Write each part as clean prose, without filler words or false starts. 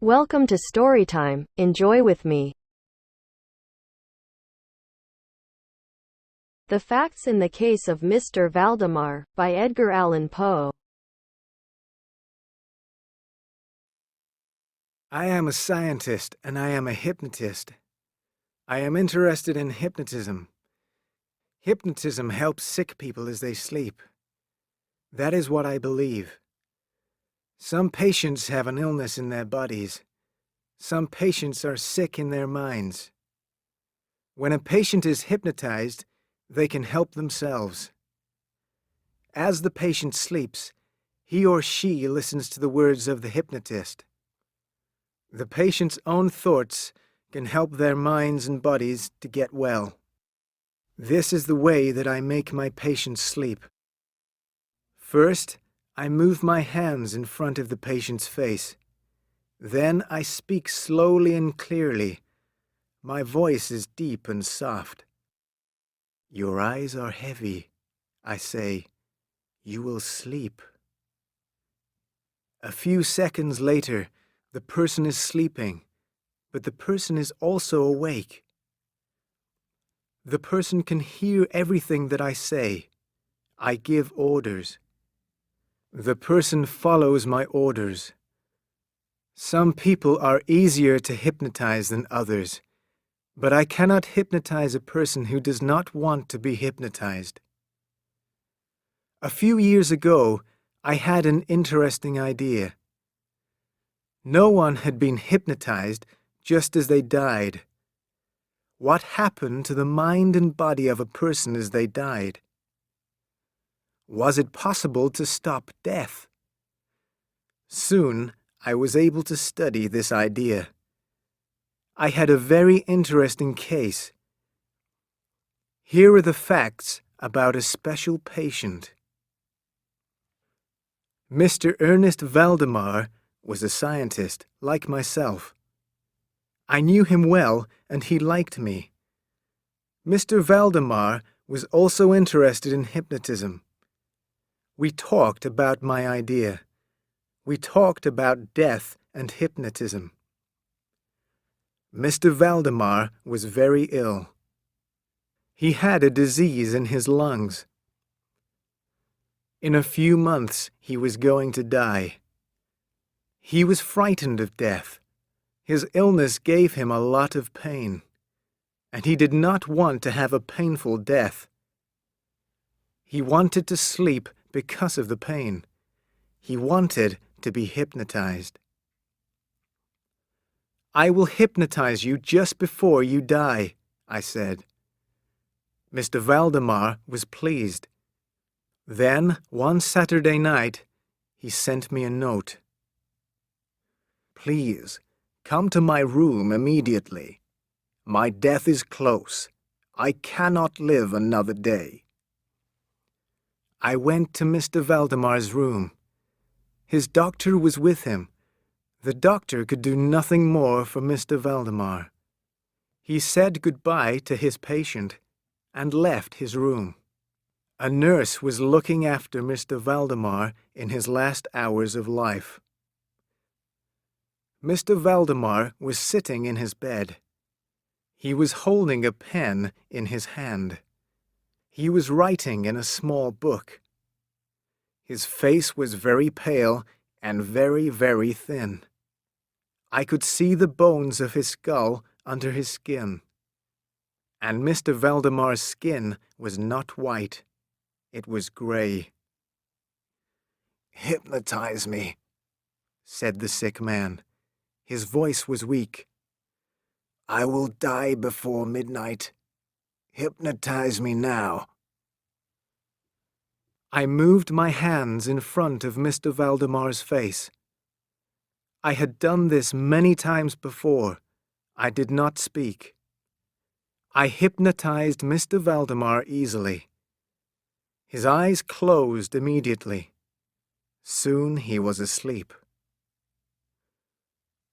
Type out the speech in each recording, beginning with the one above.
Welcome to Storytime. Enjoy with me. The Facts in the Case of Mr. Valdemar, by Edgar Allan Poe. I am a scientist and I am a hypnotist. I am interested in hypnotism. Hypnotism helps sick people as they sleep. That is what I believe. Some patients have an illness in their bodies. Some patients are sick in their minds. When a patient is hypnotized, they can help themselves. As the patient sleeps, he or she listens to the words of the hypnotist. The patient's own thoughts can help their minds and bodies to get well. This is the way that I make my patients sleep. First, I move my hands in front of the patient's face. Then I speak slowly and clearly. My voice is deep and soft. Your eyes are heavy, I say. You will sleep. A few seconds later, the person is sleeping, but the person is also awake. The person can hear everything that I say. I give orders. The person follows my orders. Some people are easier to hypnotize than others, but I cannot hypnotize a person who does not want to be hypnotized. A few years ago, I had an interesting idea. No one had been hypnotized just as they died. What happened to the mind and body of a person as they died? Was it possible to stop death? Soon, I was able to study this idea. I had a very interesting case. Here are the facts about a special patient. Mr. Ernest Valdemar was a scientist, like myself. I knew him well, and he liked me. Mr. Valdemar was also interested in hypnotism. We talked about my idea. We talked about death and hypnotism. Mr. Valdemar was very ill. He had a disease in his lungs. In a few months, he was going to die. He was frightened of death. His illness gave him a lot of pain, and he did not want to have a painful death. He wanted to sleep because of the pain. He wanted to be hypnotized. I will hypnotize you just before you die, I said. Mr. Valdemar was pleased. Then, one Saturday night, he sent me a note. Please, come to my room immediately. My death is close. I cannot live another day. I went to Mr. Valdemar's room. His doctor was with him. The doctor could do nothing more for Mr. Valdemar. He said goodbye to his patient and left his room. A nurse was looking after Mr. Valdemar in his last hours of life. Mr. Valdemar was sitting in his bed. He was holding a pen in his hand. He was writing in a small book. His face was very pale and very, very thin. I could see the bones of his skull under his skin. And Mr. Valdemar's skin was not white. It was gray. Hypnotize me, said the sick man. His voice was weak. I will die before midnight. Hypnotize me now. I moved my hands in front of Mr. Valdemar's face. I had done this many times before. I did not speak. I hypnotized Mr. Valdemar easily. His eyes closed immediately. Soon he was asleep.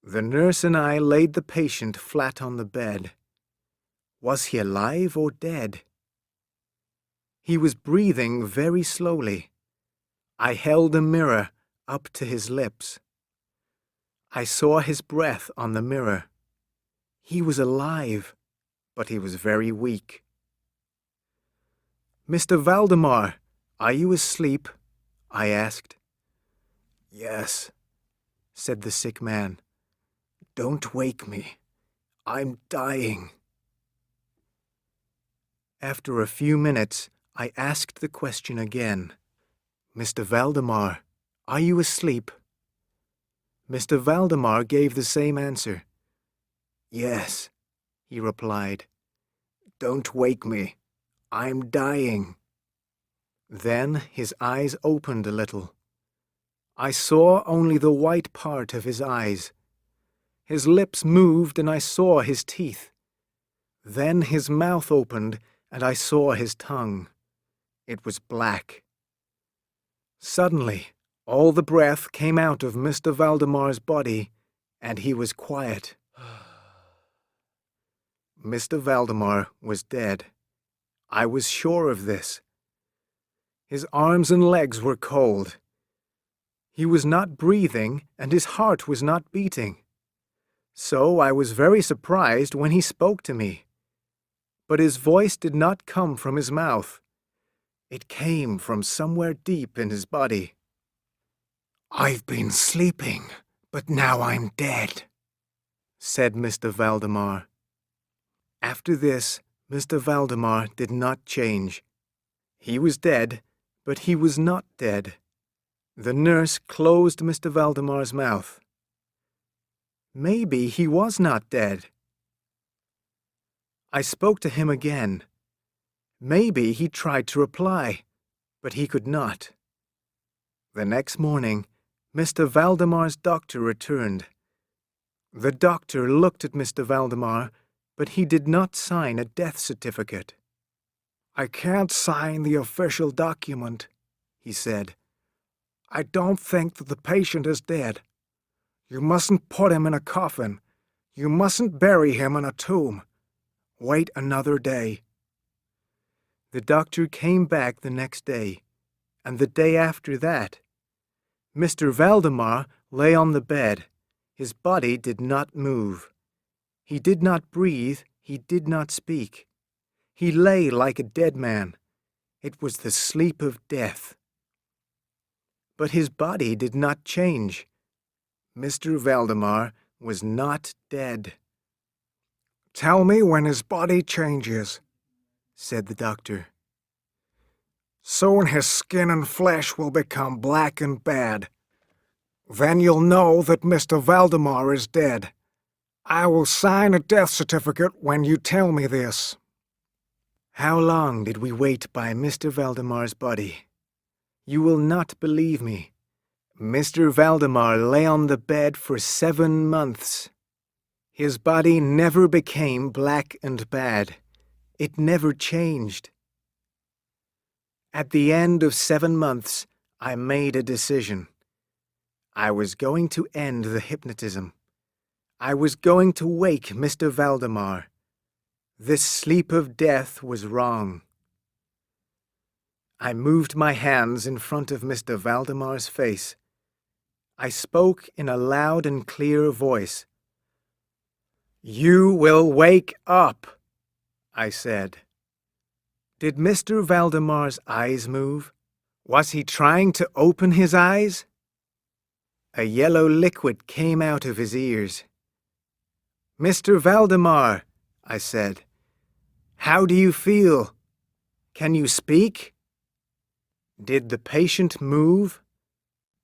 The nurse and I laid the patient flat on the bed. Was he alive or dead? He was breathing very slowly. I held a mirror up to his lips. I saw his breath on the mirror. He was alive, but he was very weak. "Mr. Valdemar, are you asleep?" I asked. "Yes," said the sick man. "Don't wake me. I'm dying." After a few minutes, I asked the question again. "Mr. Valdemar, are you asleep?" Mr. Valdemar gave the same answer. "Yes," he replied. "Don't wake me. I'm dying." Then his eyes opened a little. I saw only the white part of his eyes. His lips moved and I saw his teeth. Then his mouth opened and I saw his tongue. It was black. Suddenly, all the breath came out of Mr. Valdemar's body, and he was quiet. Mr. Valdemar was dead. I was sure of this. His arms and legs were cold. He was not breathing, and his heart was not beating. So I was very surprised when he spoke to me. But his voice did not come from his mouth. It came from somewhere deep in his body. "I've been sleeping, but now I'm dead," said Mr. Valdemar. After this, Mr. Valdemar did not change. He was dead, but he was not dead. The nurse closed Mr. Valdemar's mouth. Maybe he was not dead. I spoke to him again. Maybe he tried to reply, but he could not. The next morning, Mr. Valdemar's doctor returned. The doctor looked at Mr. Valdemar, but he did not sign a death certificate. "I can't sign the official document," he said. "I don't think that the patient is dead. You mustn't put him in a coffin. You mustn't bury him in a tomb. Wait another day." The doctor came back the next day, and the day after that. Mr. Valdemar lay on the bed. His body did not move. He did not breathe. He did not speak. He lay like a dead man. It was the sleep of death. But his body did not change. Mr. Valdemar was not dead. "Tell me when his body changes," said the doctor. "Soon his skin and flesh will become black and bad. Then you'll know that Mr. Valdemar is dead. I will sign a death certificate when you tell me this." How long did we wait by Mr. Valdemar's body? You will not believe me. Mr. Valdemar lay on the bed for 7 months. His body never became black and bad. It never changed. At the end of 7 months, I made a decision. I was going to end the hypnotism. I was going to wake Mr. Valdemar. This sleep of death was wrong. I moved my hands in front of Mr. Valdemar's face. I spoke in a loud and clear voice. "You will wake up," I said. Did Mr. Valdemar's eyes move? Was he trying to open his eyes? A yellow liquid came out of his ears. "Mr. Valdemar," I said, "how do you feel? Can you speak?" Did the patient move?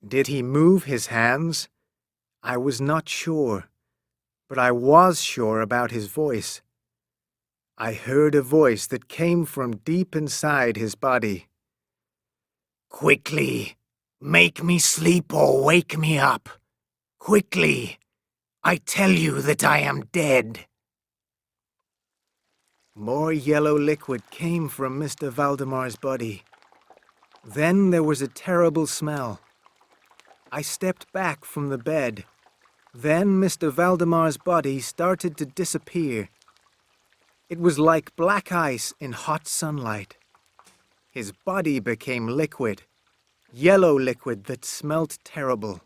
Did he move his hands? I was not sure, but I was sure about his voice. I heard a voice that came from deep inside his body. "Quickly, make me sleep or wake me up. Quickly, I tell you that I am dead." More yellow liquid came from Mr. Valdemar's body. Then there was a terrible smell. I stepped back from the bed. Then Mr. Valdemar's body started to disappear. It was like black ice in hot sunlight. His body became liquid, yellow liquid that smelt terrible.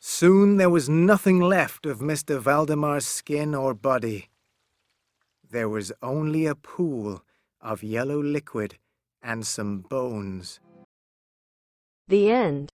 Soon there was nothing left of Mr. Valdemar's skin or body. There was only a pool of yellow liquid and some bones. The end.